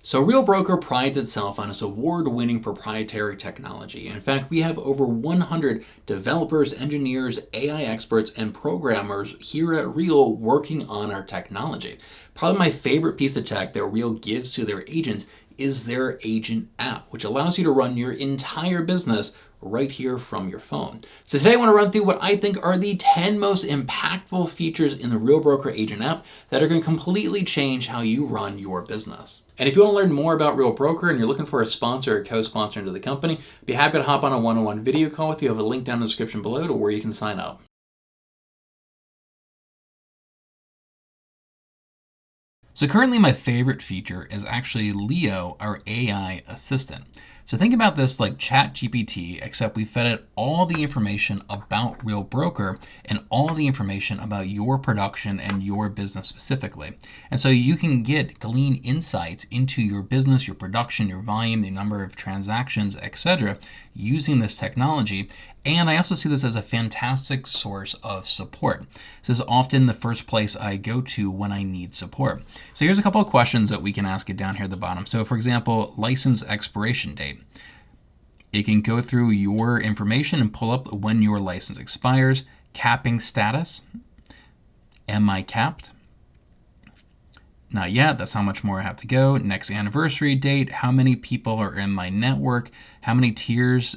So Real Broker prides itself on its award-winning proprietary technology. In fact, we have over 100 developers, engineers, AI experts, and programmers here at Real working on our technology. Probably my favorite piece of tech that Real gives to their agents is their agent app, which allows you to run your entire business right here from your phone. So today I want to run through what I think are the 10 most impactful features in the Real Broker Agent app that are going to completely change how you run your business. And if you want to learn more about Real Broker and you're looking for a sponsor or co-sponsor into the company, I'd be happy to hop on a one-on-one video call with you. I have a link down in the description below to where you can sign up. So currently my favorite feature is actually Leo, our AI assistant. So think about this like ChatGPT, except we fed it all the information about Real Broker and all the information about your production and your business specifically. And so you can glean insights into your business, your production, your volume, the number of transactions, etc., using this technology. And I also see this as a fantastic source of support. This is often the first place I go to when I need support. So here's a couple of questions that we can ask it down here at the bottom. So for example, license expiration date. It can go through your information and pull up when your license expires. Capping status. Am I capped? Not yet, that's how much more I have to go. Next anniversary date. How many people are in my network? How many tiers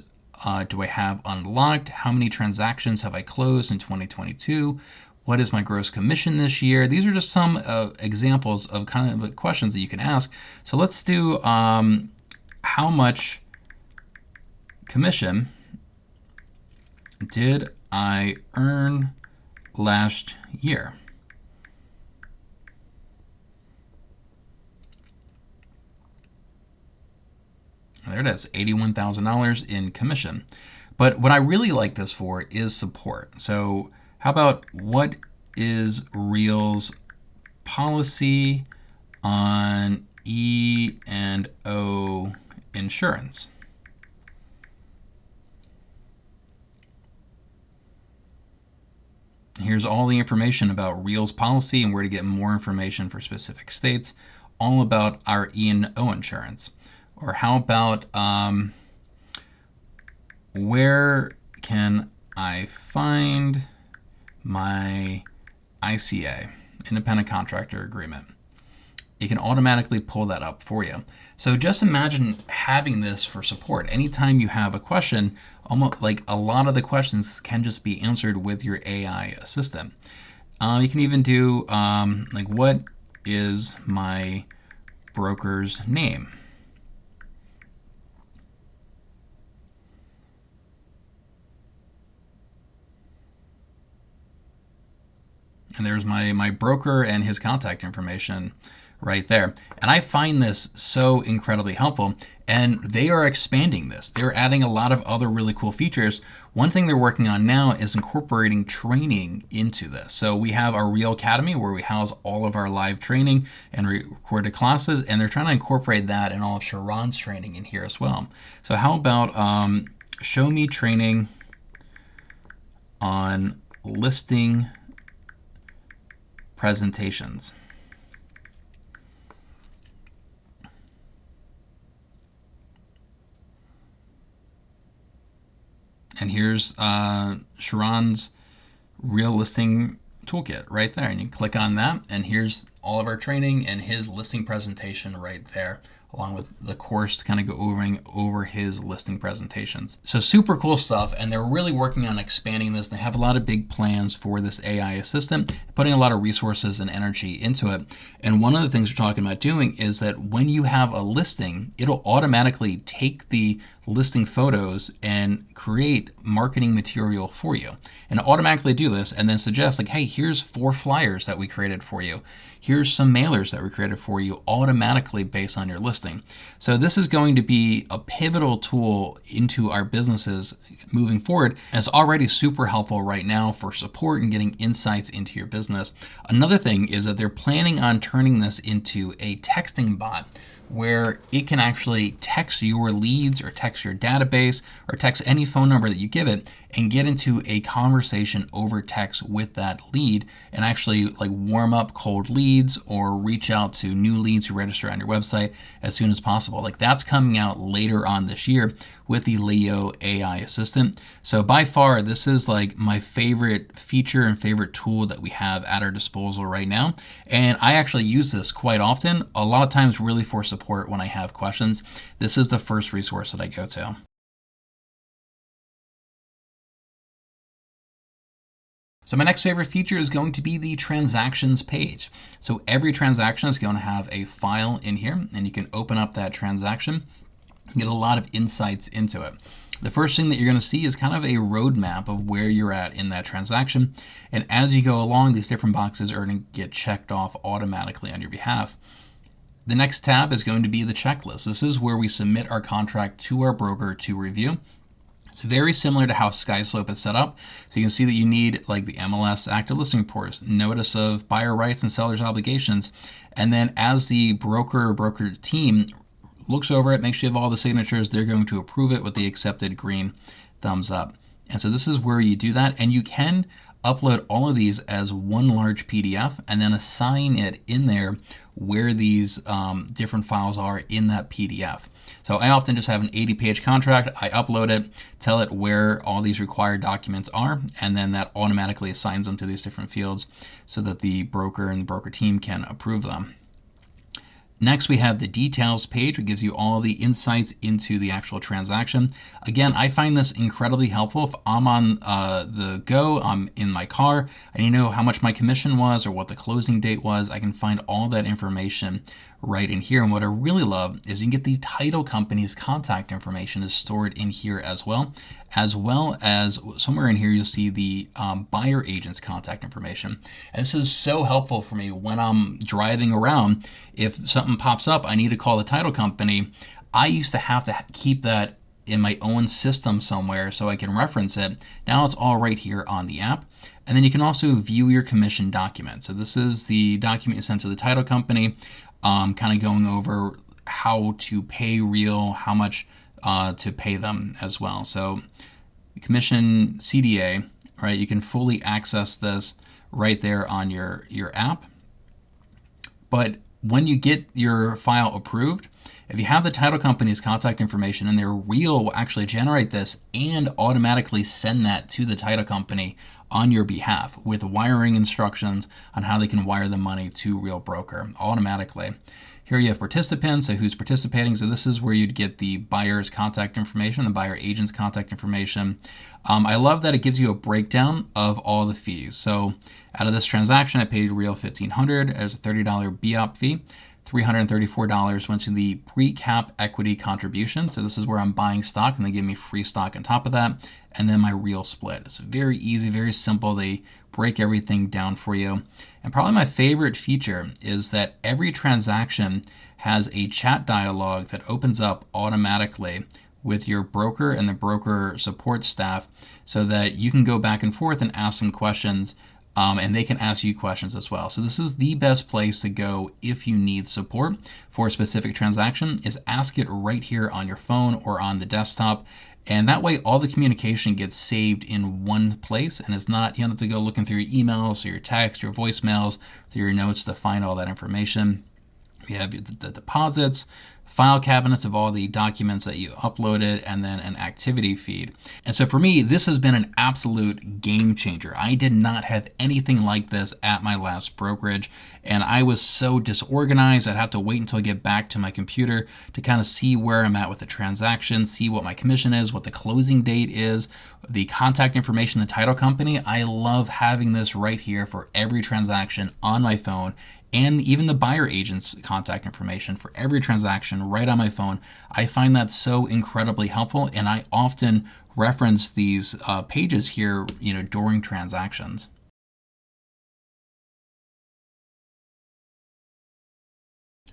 do I have unlocked? How many transactions have I closed in 2022? What is my gross commission this year? These are just some examples of kind of questions that you can ask. So let's do how much commission did I earn last year? There it is, $81,000 in commission. But what I really like this for is support. So how about what is Real's policy on E&O insurance? Here's all the information about Real's policy and where to get more information for specific states, all about our E&O insurance. Or how about where can I find my ICA, independent contractor agreement? It can automatically pull that up for you. So just imagine having this for support. Anytime you have a question, almost like a lot of the questions can just be answered with your AI assistant. You can even do like, what is my broker's name? And there's my broker and his contact information right there. And I find this so incredibly helpful. And they are expanding this. They're adding a lot of other really cool features. One thing they're working on now is incorporating training into this. So we have our Real Academy where we house all of our live training and recorded classes. And they're trying to incorporate that and all of Sharon's training in here as well. So how about show me training on listing presentations. And here's Sharon's Real Listing Toolkit right there. And you click on that, and here's all of our training and his listing presentation right there, along with the course to kind of go over his listing presentations. So super cool stuff, and they're really working on expanding this. They have a lot of big plans for this AI assistant, putting a lot of resources and energy into it. And one of the things we're talking about doing is that when you have a listing, it'll automatically take the listing photos and create marketing material for you, and automatically do this and then suggest like, hey, here's 4 flyers that we created for you. Here's some mailers that we created for you automatically based on your listing. So this is going to be a pivotal tool into our businesses moving forward. And it's already super helpful right now for support and getting insights into your business. Another thing is that they're planning on turning this into a texting bot where it can actually text your leads or text your database or text any phone number that you give it and get into a conversation over text with that lead and actually like warm up cold leads or reach out to new leads who register on your website as soon as possible. Like that's coming out later on this year with the Leo AI assistant. So by far, this is like my favorite feature and favorite tool that we have at our disposal right now. And I actually use this quite often, a lot of times really for support when I have questions. This is the first resource that I go to. So my next favorite feature is going to be the transactions page. So every transaction is going to have a file in here, and you can open up that transaction and get a lot of insights into it. The first thing that you're going to see is kind of a roadmap of where you're at in that transaction. And as you go along, these different boxes are going to get checked off automatically on your behalf. The next tab is going to be the checklist. This is where we submit our contract to our broker to review. It's very similar to how SkySlope is set up. So you can see that you need like the MLS active listing reports, notice of buyer rights and seller's obligations. And then as the broker or broker team looks over it, makes sure you have all the signatures, they're going to approve it with the accepted green thumbs up. And so this is where you do that. And you can upload all of these as one large PDF and then assign it in there where these different files are in that PDF. So I often just have an 80-page contract, I upload it, tell it where all these required documents are, and then that automatically assigns them to these different fields so that the broker and the broker team can approve them. Next, we have the details page, which gives you all the insights into the actual transaction. Again, I find this incredibly helpful. If I'm on the go, I'm in my car, I need to know how much my commission was or what the closing date was. I can find all that information right in here. And what I really love is you can get the title company's contact information is stored in here as well as somewhere in here you'll see the buyer agent's contact information. And this is so helpful for me when I'm driving around. If something pops up, I need to call the title company. I used to have to keep that in my own system somewhere so I can reference it. Now it's all right here on the app. And then you can also view your commission document. So this is the document you sent to the title company, kind of going over how to pay real, how much to pay them as well. So commission CDA, right? You can fully access this right there on your app. But when you get your file approved, if you have the title company's contact information and their reel will actually generate this and automatically send that to the title company on your behalf with wiring instructions on how they can wire the money to Real Broker automatically. Here you have participants, so who's participating. So this is where you'd get the buyer's contact information, the buyer agent's contact information. I love that it gives you a breakdown of all the fees. So out of this transaction, I paid Real $1,500 as a $30 BOP fee. $334 went to the pre-cap equity contribution. So this is where I'm buying stock and they give me free stock on top of that. And then my real split. It's very easy, very simple. They break everything down for you. And probably my favorite feature is that every transaction has a chat dialogue that opens up automatically with your broker and the broker support staff so that you can go back and forth and ask some questions. And they can ask you questions as well. So this is the best place to go if you need support for a specific transaction, is ask it right here on your phone or on the desktop. And that way all the communication gets saved in one place and it's not, you don't have to go looking through your emails or your text, your voicemails, through your notes to find all that information. We have the deposits, file cabinets of all the documents that you uploaded, and then an activity feed. And so for me, this has been an absolute game changer. I did not have anything like this at my last brokerage, and I was so disorganized. I'd have to wait until I get back to my computer to kind of see where I'm at with the transaction, see what my commission is, what the closing date is, the contact information, the title company. I love having this right here for every transaction on my phone, and even the buyer agent's contact information for every transaction right on my phone. I find that so incredibly helpful, and I often reference these pages here, during transactions.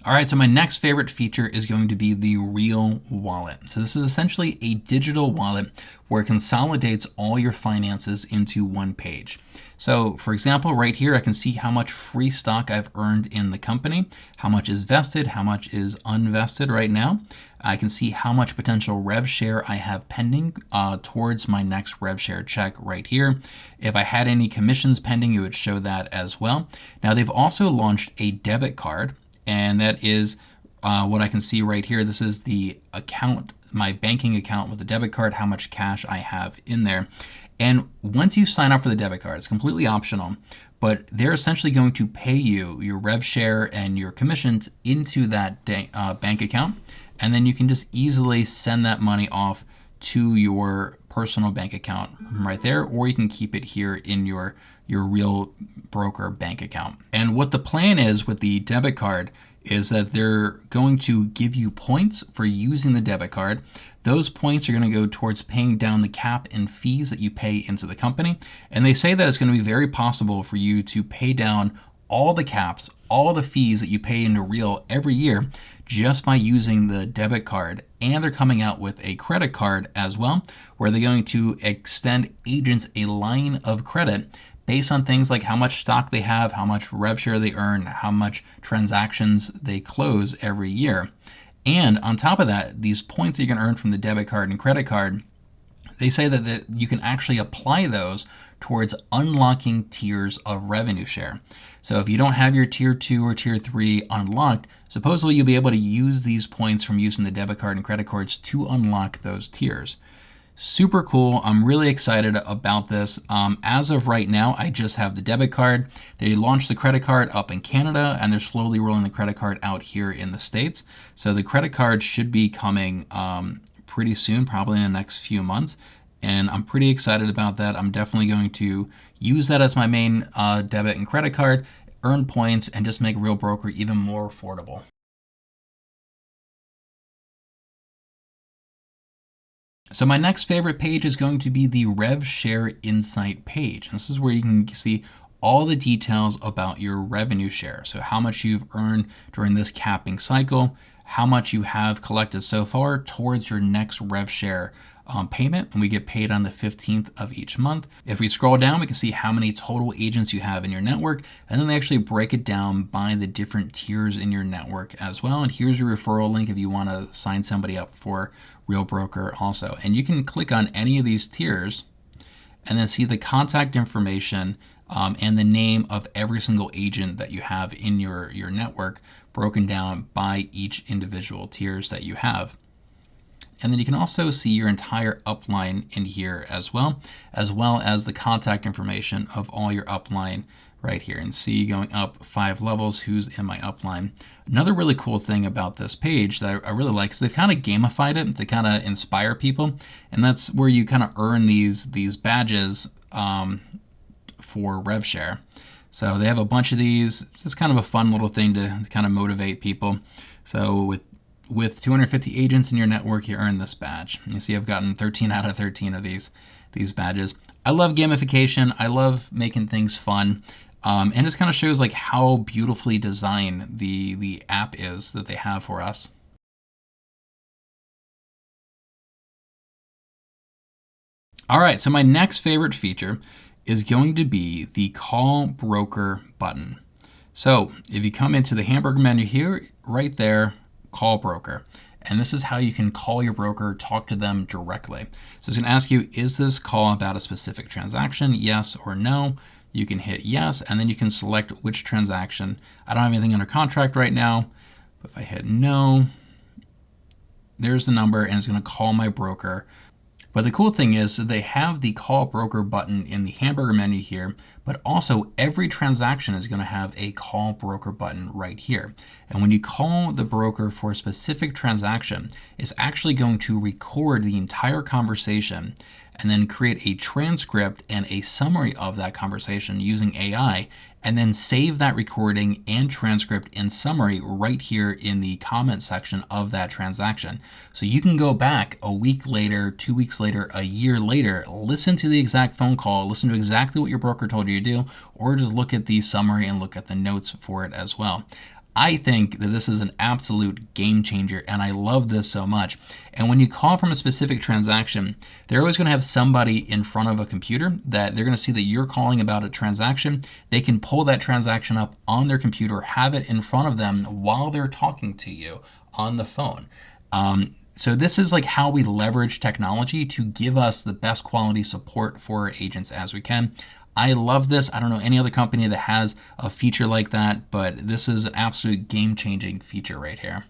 All right, so my next favorite feature is going to be the Real Wallet. So this is essentially a digital wallet where it consolidates all your finances into one page. So for example, right here, I can see how much free stock I've earned in the company, how much is vested, how much is unvested right now. I can see how much potential rev share I have pending towards my next rev share check right here. If I had any commissions pending, it would show that as well. Now they've also launched a debit card, and that is what I can see right here. This is the account, my banking account with the debit card, how much cash I have in there. And once you sign up for the debit card, it's completely optional, but they're essentially going to pay you your rev share and your commissions into that bank account, and then you can just easily send that money off to your personal bank account right there, or you can keep it here in your real broker bank account. And what the plan is with the debit card is that they're going to give you points for using the debit card. Those points are going to go towards paying down the cap and fees that you pay into the company. And they say that it's going to be very possible for you to pay down all the caps, all the fees that you pay into Real every year just by using the debit card. And they're coming out with a credit card as well, where they're going to extend agents a line of credit based on things like how much stock they have, how much rev share they earn, how much transactions they close every year. And on top of that, these points that you can earn from the debit card and credit card, they say that you can actually apply those towards unlocking tiers of revenue share. So if you don't have your tier 2 or tier 3 unlocked, supposedly you'll be able to use these points from using the debit card and credit cards to unlock those tiers. Super cool. I'm really excited about this. As of right now, I just have the debit card. They launched the credit card up in Canada, and they're slowly rolling the credit card out here in the States. So the credit card should be coming pretty soon, probably in the next few months. And I'm pretty excited about that. I'm definitely going to use that as my main debit and credit card, earn points, and just make Real Broker even more affordable. So my next favorite page is going to be the Rev Share Insight page. This is where you can see all the details about your revenue share. So how much you've earned during this capping cycle, how much you have collected so far towards your next rev share payment, and we get paid on the 15th of each month. If we scroll down, we can see how many total agents you have in your network, and then they actually break it down by the different tiers in your network as well. And here's your referral link if you want to sign somebody up for Real Broker also. And you can click on any of these tiers and then see the contact information and the name of every single agent that you have in your network broken down by each individual tiers that you have. And then you can also see your entire upline in here as well as the contact information of all your upline right here, and see going up 5 levels who's in my upline. Another really cool thing about this page that I really like is they've kind of gamified it to kind of inspire people, and that's where you kind of earn these with for rev share. So they have a bunch of these. It's just kind of a fun little thing to kind of motivate people. So with 250 agents in your network, you earn this badge. You see I've gotten 13 out of 13 of these badges. I love gamification. I love making things fun. And it kind of shows like how beautifully designed the app is that they have for us. All right, so my next favorite feature is going to be the Call Broker button. So if you come into the hamburger menu here, right there, Call Broker. And this is how you can call your broker, talk to them directly. So it's going to ask you, is this call about a specific transaction? Yes or no. You can hit yes, and then you can select which transaction. I don't have anything under contract right now, but if I hit no, there's the number, and it's going to call my broker. But the cool thing is they have the Call Broker button in the hamburger menu here, but also every transaction is going to have a Call Broker button right here. And when you call the broker for a specific transaction, it's actually going to record the entire conversation and then create a transcript and a summary of that conversation using AI, and then save that recording and transcript and summary right here in the comment section of that transaction. So you can go back a week later, 2 weeks later, a year later, listen to the exact phone call, listen to exactly what your broker told you to do, or just look at the summary and look at the notes for it as well. I think that this is an absolute game changer, and I love this so much. And when you call from a specific transaction, they're always going to have somebody in front of a computer that they're going to see that you're calling about a transaction. They can pull that transaction up on their computer, have it in front of them while they're talking to you on the phone. So this is like how we leverage technology to give us the best quality support for our agents as we can. I love this. I don't know any other company that has a feature like that, but this is an absolute game-changing feature right here.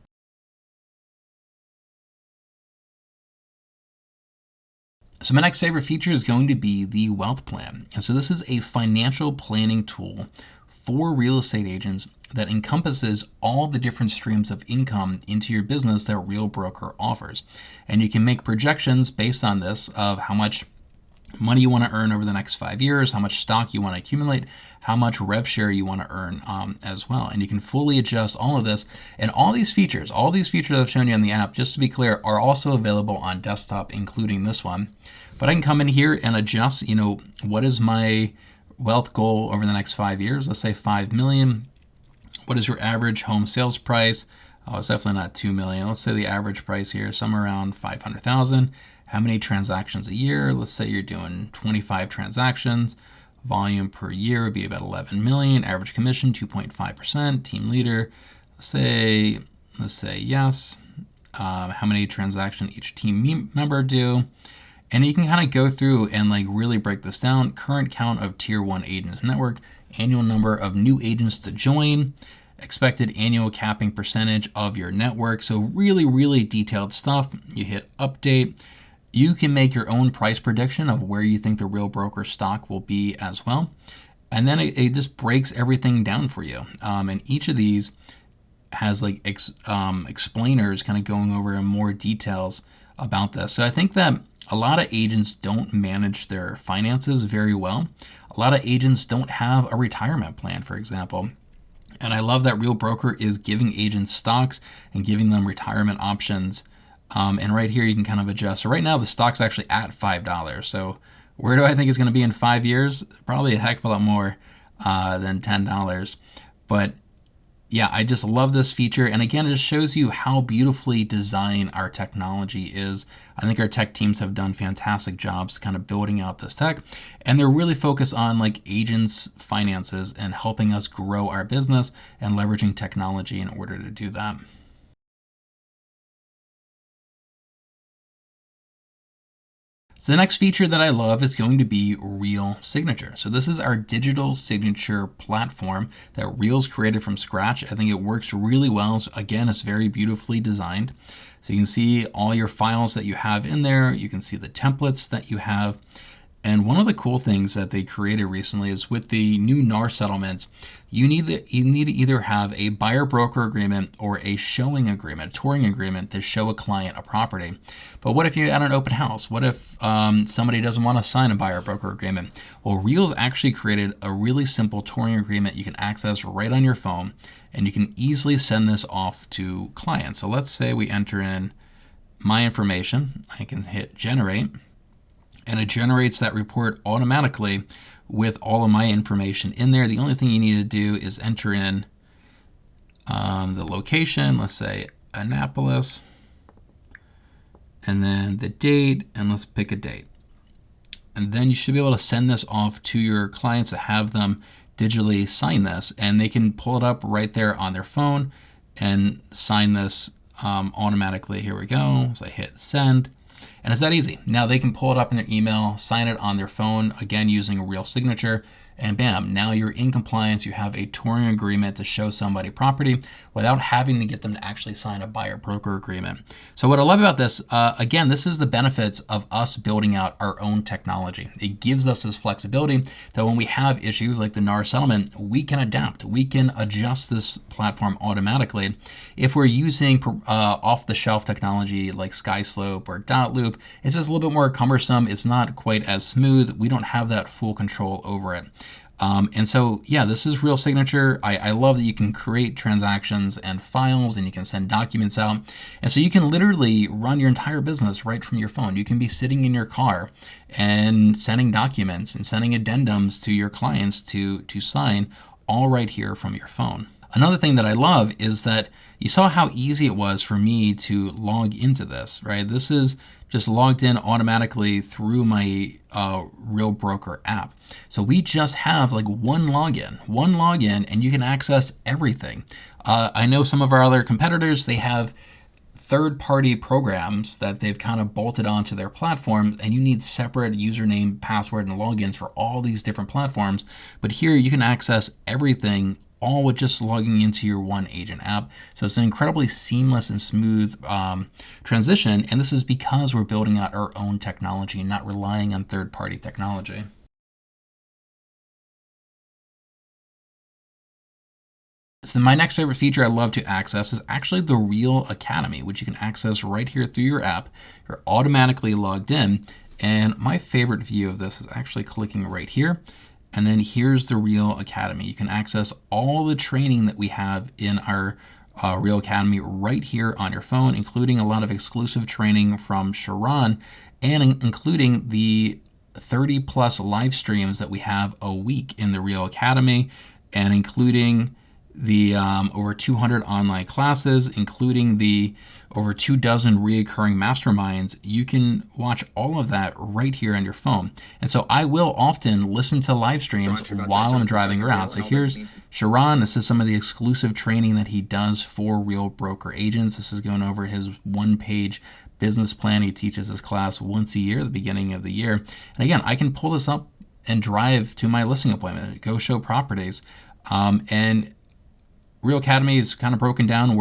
So my next favorite feature is going to be the wealth plan. And so this is a financial planning tool for real estate agents that encompasses all the different streams of income into your business that Real Broker offers. And you can make projections based on this of how much money you want to earn over the next 5 years, how much stock you want to accumulate, how much rev share you want to earn as well. And you can fully adjust all of this. And all these features I've shown you on the app, just to be clear, are also available on desktop, including this one. But I can come in here and adjust, what is my wealth goal over the next 5 years? Let's say 5 million. What is your average home sales price? Oh, it's definitely not 2 million. Let's say the average price here is somewhere around 500,000. How many transactions a year? Let's say you're doing 25 transactions. Volume per year would be about 11 million. Average commission, 2.5%. Team leader, let's say yes. How many transactions each team member do? And you can kind of go through and like really break this down. Current count of tier 1 agents network, annual number of new agents to join, expected annual capping percentage of your network. So really, really detailed stuff. You hit update. You can make your own price prediction of where you think the Real Broker stock will be as well. And then it just breaks everything down for you. And each of these has like explainers kind of going over in more details about this. So I think that a lot of agents don't manage their finances very well. A lot of agents don't have a retirement plan, for example. And I love that Real Broker is giving agents stocks and giving them retirement options. And right here, you can kind of adjust. So right now, the stock's actually at $5. So where do I think it's going to be in 5 years? Probably a heck of a lot more than $10. But yeah, I just love this feature. And again, it just shows you how beautifully designed our technology is. I think our tech teams have done fantastic jobs kind of building out this tech. And they're really focused on like agents' finances and helping us grow our business and leveraging technology in order to do that. So the next feature that I love is going to be Real Signature. So this is our digital signature platform that Real's created from scratch. I think it works really well. So again, it's very beautifully designed. So you can see all your files that you have in there. You can see the templates that you have. And one of the cool things that they created recently is with the new NAR settlements, you need to either have a buyer-broker agreement or a showing agreement, a touring agreement to show a client a property. But what if you're at an open house? What if somebody doesn't want to sign a buyer-broker agreement? Well, Real's actually created a really simple touring agreement you can access right on your phone, and you can easily send this off to clients. So let's say we enter in my information. I can hit generate. And it generates that report automatically with all of my information in there. The only thing you need to do is enter in the location, let's say Annapolis, and then the date, and let's pick a date. And then you should be able to send this off to your clients to have them digitally sign this, and they can pull it up right there on their phone and sign this automatically. Here we go. So I hit send. And it's that easy. Now they can pull it up in their email, sign it on their phone, again using a Real Signature, and bam, now you're in compliance. You have a touring agreement to show somebody property without having to get them to actually sign a buyer-broker agreement. So what I love about this, again, this is the benefits of us building out our own technology. It gives us this flexibility that when we have issues like the NAR settlement, we can adapt. We can adjust this platform automatically. If we're using off-the-shelf technology like SkySlope or Dotloop, it's just a little bit more cumbersome. It's not quite as smooth. We don't have that full control over it. And so, yeah, this is Real Signature. I love that you can create transactions and files, and you can send documents out. And so you can literally run your entire business right from your phone. You can be sitting in your car and sending documents and sending addendums to your clients to sign all right here from your phone. Another thing that I love is that you saw how easy it was for me to log into this, right? This is just logged in automatically through my Real Broker app. So we just have like one login, and you can access everything. I know some of our other competitors, they have third-party programs that they've kind of bolted onto their platform, and you need separate username, password, and logins for all these different platforms. But here you can access everything all with just logging into your one agent app. So it's an incredibly seamless and smooth transition, and this is because we're building out our own technology and not relying on third-party technology. So my next favorite feature I love to access is actually the Real Academy, which you can access right here through your app. You're automatically logged in, and my favorite view of this is actually clicking right here. And then here's the Real Academy. You can access all the training that we have in our Real Academy right here on your phone, including a lot of exclusive training from Sharon, and including the 30 plus live streams that we have a week in the Real Academy, and including the over 200 online classes, including the over 24 reoccurring masterminds. You can watch all of that right here on your phone. And so I will often listen to live streams while I'm driving around. So here's Sharon. This is some of the exclusive training that he does for Real Broker agents. This is going over his one-page business plan. He teaches his class once a year, the beginning of the year. And again, I can pull this up and drive to my listing appointment, go show properties. And Real Academy is kind of broken down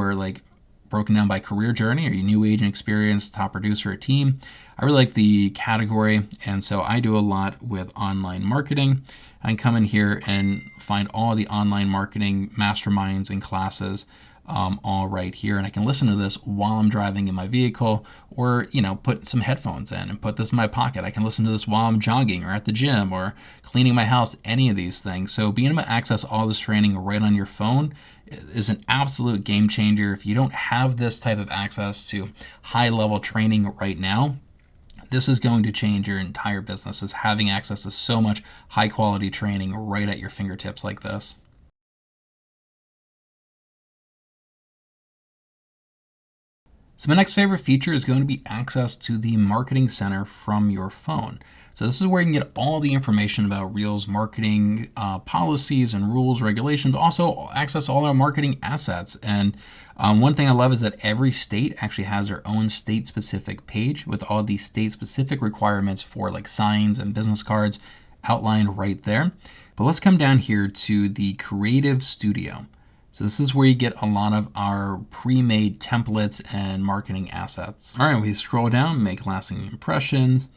by career journey. Are you new agent experience, top producer, or team? I really like the category, and so I do a lot with online marketing. I can come in here and find all the online marketing masterminds and classes all right here, and I can listen to this while I'm driving in my vehicle, or put some headphones in and put this in my pocket. I can listen to this while I'm jogging or at the gym or cleaning my house, any of these things. So being able to access all this training right on your phone is an absolute game changer. If you don't have this type of access to high level training right now, this is going to change your entire business, is having access to so much high quality training right at your fingertips like this. So my next favorite feature is going to be access to the marketing center from your phone. So this is where you can get all the information about Real's marketing policies and rules, regulations, but also access all our marketing assets. And one thing I love is that every state actually has their own state-specific page with all the state-specific requirements for like signs and business cards outlined right there. But let's come down here to the Creative Studio. So this is where you get a lot of our pre-made templates and marketing assets. All right, we scroll down, make lasting impressions.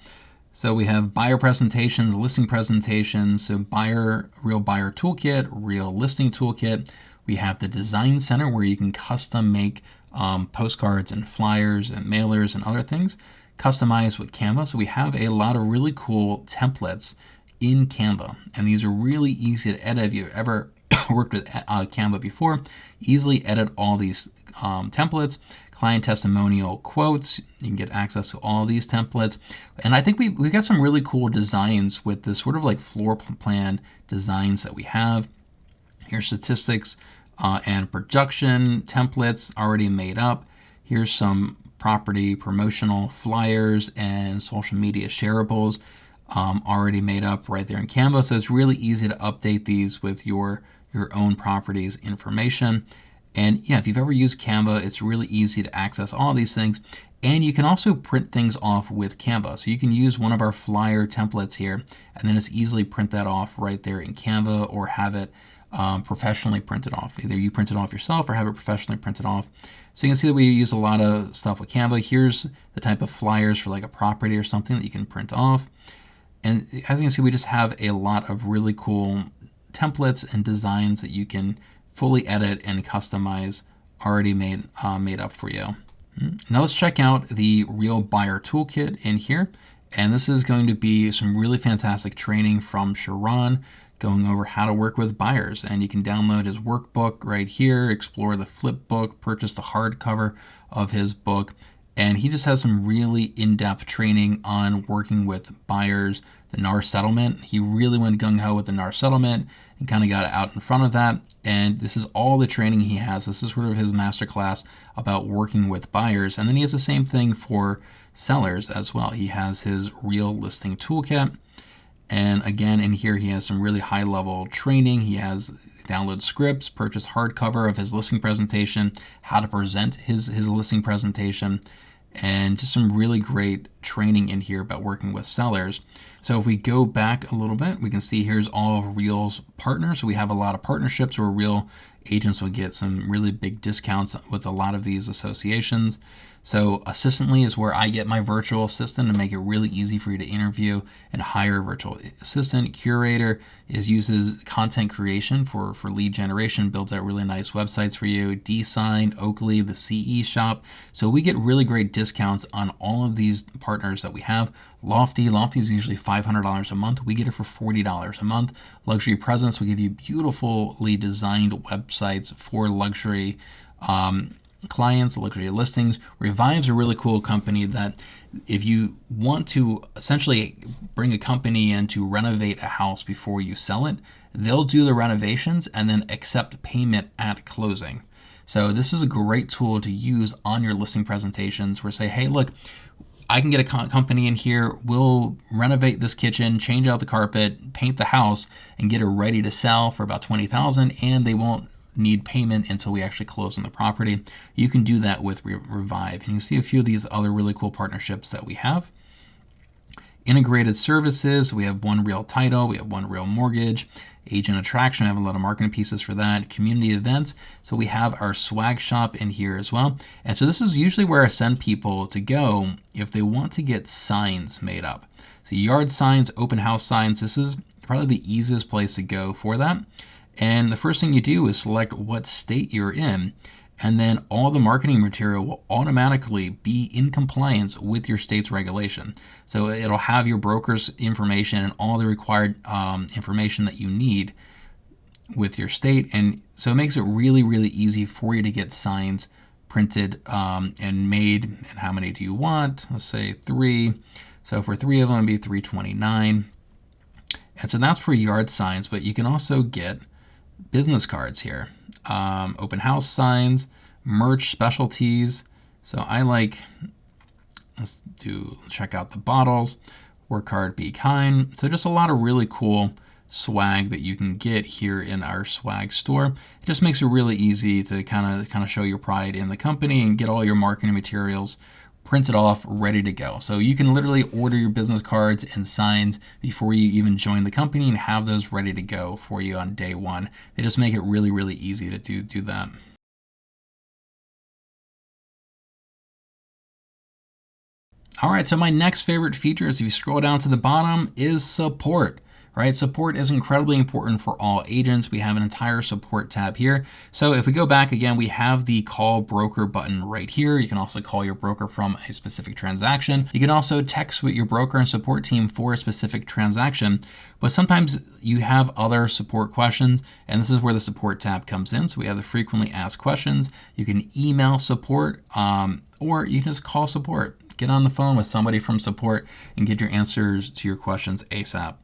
So we have buyer presentations, listing presentations, so Real Buyer Toolkit, Real Listing Toolkit. We have the Design Center where you can custom make postcards and flyers and mailers and other things, customized with Canva. So we have a lot of really cool templates in Canva, and these are really easy to edit. If you've ever worked with Canva before, easily edit all these templates. Client testimonial quotes, you can get access to all these templates. And I think we've got some really cool designs with this sort of like floor plan designs that we have. Here's statistics and production templates already made up. Here's some property promotional flyers and social media shareables already made up right there in Canva. So it's really easy to update these with your own properties information. And yeah, if you've ever used Canva, it's really easy to access all these things. And you can also print things off with Canva. So you can use one of our flyer templates here, and then just easily print that off right there in Canva, or have it professionally printed off. Either you print it off yourself or have it professionally printed off. So you can see that we use a lot of stuff with Canva. Here's the type of flyers for like a property or something that you can print off. And as you can see, we just have a lot of really cool templates and designs that you can fully edit and customize already made up for you. Now let's check out the Real Buyer Toolkit in here. And this is going to be some really fantastic training from Sharon, going over how to work with buyers. And you can download his workbook right here, explore the flip book, purchase the hardcover of his book. And he just has some really in-depth training on working with buyers, the NAR settlement. He really went gung-ho with the NAR settlement and kind of got out in front of that. And this is all the training he has. This is sort of his masterclass about working with buyers. And then he has the same thing for sellers as well. He has his real listing toolkit. And again, in here, he has some really high level training. He has download scripts, purchase hardcover of his listing presentation, how to present his listing presentation, and just some really great training in here about working with sellers. So if we go back a little bit, we can see here's all of Real's partners. So we have a lot of partnerships where Real agents will get some really big discounts with a lot of these associations. So Assistantly is where I get my virtual assistant to make it really easy for you to interview and hire a virtual assistant. Curator uses content creation for lead generation, builds out really nice websites for you. DSign, Oakley, the CE shop. So we get really great discounts on all of these partners that we have. Lofty is usually $500 a month. We get it for $40 a month. Luxury Presence will give you beautifully designed websites for luxury clients, luxury listings. Revive's a really cool company that if you want to essentially bring a company in to renovate a house before you sell it, they'll do the renovations and then accept payment at closing. So this is a great tool to use on your listing presentations where say, hey, look, I can get a company in here, we'll renovate this kitchen, change out the carpet, paint the house, and get it ready to sell for about $20,000, and they won't need payment until we actually close on the property. You can do that with Revive. And you can see a few of these other really cool partnerships that we have. Integrated services, we have One Real Title, we have One Real Mortgage. Agent attraction, I have a lot of marketing pieces for that. Community events, so we have our swag shop in here as well. And so this is usually where I send people to go if they want to get signs made up. So yard signs, open house signs, this is probably the easiest place to go for that. And the first thing you do is select what state you're in, and then all the marketing material will automatically be in compliance with your state's regulation. So it'll have your broker's information and all the required information that you need with your state. And so it makes it really, really easy for you to get signs printed and made. And how many do you want? Let's say 3. So for 3 of them, it'd be $329. And so that's for yard signs, but you can also get business cards here, open house signs, merch specialties. So I like, check out the bottles, work hard, be kind. So just a lot of really cool swag that you can get here in our swag store. It just makes it really easy to kind of show your pride in the company and get all your marketing materials printed off, ready to go. So you can literally order your business cards and signs before you even join the company and have those ready to go for you on day one. They just make it really, really easy to do that. All right, so my next favorite feature, if you scroll down to the bottom, is support. Right? Support is incredibly important for all agents. We have an entire support tab here. So if we go back again, we have the call broker button right here. You can also call your broker from a specific transaction. You can also text with your broker and support team for a specific transaction, but sometimes you have other support questions, and this is where the support tab comes in. So we have the frequently asked questions. You can email support, or you can just call support. Get on the phone with somebody from support and get your answers to your questions ASAP.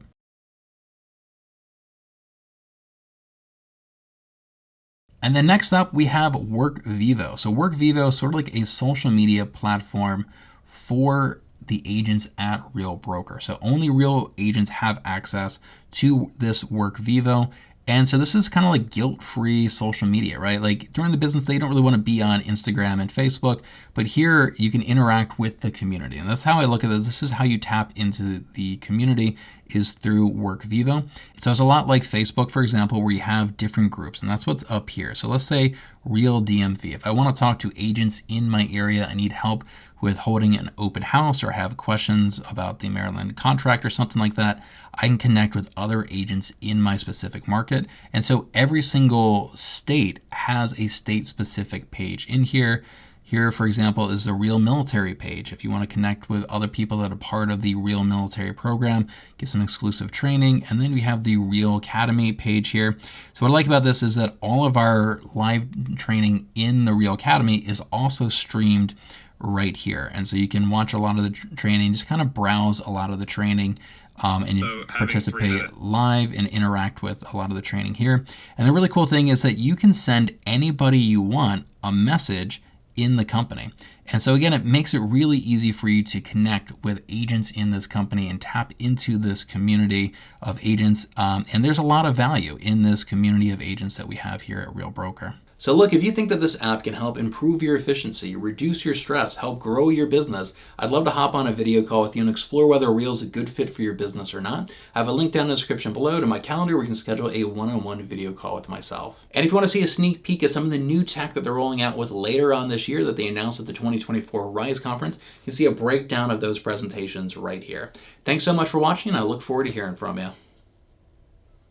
And then next up, we have WorkVivo. So WorkVivo is sort of like a social media platform for the agents at Real Broker. So only Real agents have access to this WorkVivo. And so this is kind of like guilt-free social media, right? Like during the business, they don't really want to be on Instagram and Facebook, but here you can interact with the community. And that's how I look at this. This is how you tap into the community, is through WorkVivo. So it's a lot like Facebook, for example, where you have different groups, and that's what's up here. So let's say Real DMV. If I want to talk to agents in my area, I need help with holding an open house or have questions about the Maryland contract or something like that, I can connect with other agents in my specific market. And so every single state has a state-specific page in here. Here, for example, is the Real Military page. If you want to connect with other people that are part of the Real Military program, get some exclusive training. And then we have the Real Academy page here. So what I like about this is that all of our live training in the Real Academy is also streamed right here. And so you can watch a lot of the training, just kind of browse a lot of the training, and you participate live and interact with a lot of the training here. And the really cool thing is that you can send anybody you want a message in the company. And so again, it makes it really easy for you to connect with agents in this company and tap into this community of agents. And there's a lot of value in this community of agents that we have here at Real Broker. So look, if you think that this app can help improve your efficiency, reduce your stress, help grow your business, I'd love to hop on a video call with you and explore whether Real is a good fit for your business or not. I have a link down in the description below to my calendar where you can schedule a one-on-one video call with myself. And if you want to see a sneak peek at some of the new tech that they're rolling out with later on this year that they announced at the 2024 Rise Conference, you can see a breakdown of those presentations right here. Thanks so much for watching, and I look forward to hearing from you.